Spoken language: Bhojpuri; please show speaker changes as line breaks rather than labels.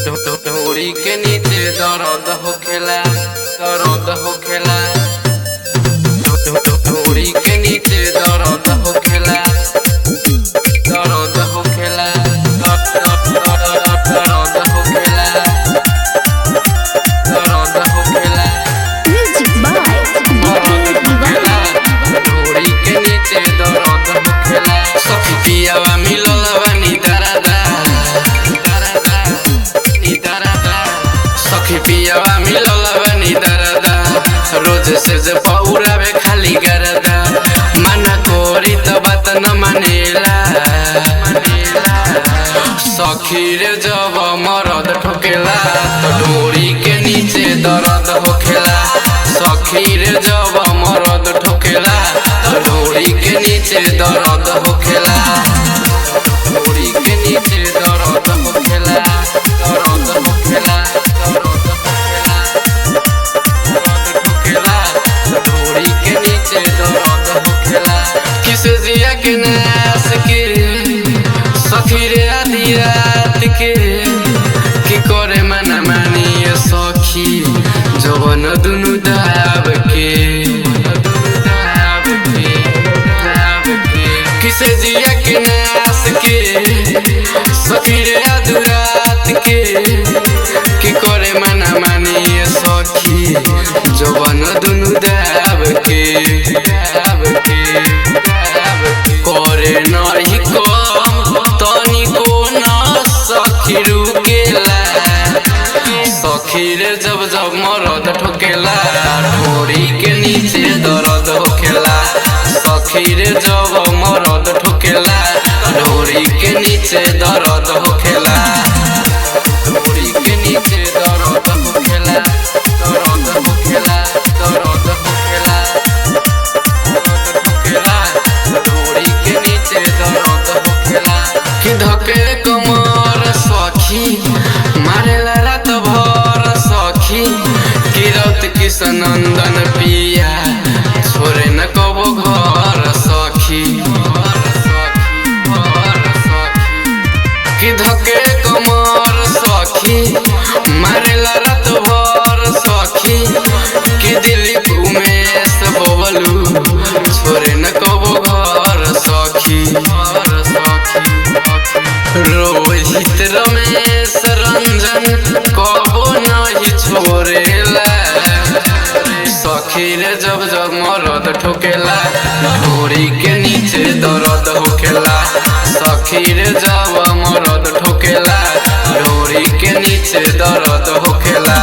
ढोरी के नीचे दर्द होखेला, दर्द होखेला। ढोरी के नीचे दर्द होखेला, दर्द होखेला, दर्द होखेला, दर्द होखेला। ढोरी के नीचे दर्द होखेला। सखी पियावा मिलल बानी दरदा, सखी पियावा मिलल बानी दरदा। रोज से पौरावे खाली गरदा। मना कोरी त बात न मानेला। सखी रे जब मरद ठोकेला तो ढोरी के नीचे दर्द होखेला। सखी रे जब मरद ठोकेला तो ढोरी के नीचे दर्द होखेला। ढोरी के नीचे दर्द होखेला, दर्द होखेला, दर्द होखेला, दर्द होखेला। ढोरी के नीचे दर्द होखेला। किस जिया के नास के सखी रे आधी रात के की करे मना मानी सखी जवन दुनु दाब के, किसे जिया के नास के सखी रे आधी रात के की करे मना मानी सखी जवन दुनु दाब के, करे नहीं कम तनिको न सखी रुकेला। सखी रे जब जब मरद ठोकेला ढोरी के नीचे दर्द होखेला। सखी रे जब मरद ठोकेला ढोरी के नीचे दर्द होखेला। ढोरी के नीचे दर्द होखेला, दर्द होखेला, दर्द होखेला, दर्द होखेला। ढोरी के नीचे दर्द होखेला। कि धके कमर सखी मारेला रात भर सखी। किरत किशनंदन पिया छोरे न कबो घर सखी। कि धके कमर सखी मारेला रात भर सखी। कि दिलीप उमेश बबलू छोरे न कबो घर सखी। रोहित रमेश रंजन कबो नहीं छोड़ेला। सखी रे जब जब मरद ठोकेला ढोरी के नीचे दर्द होखेला। सखी रे जब मरद ठोकेला ढोरी के नीचे दर्द होखेला।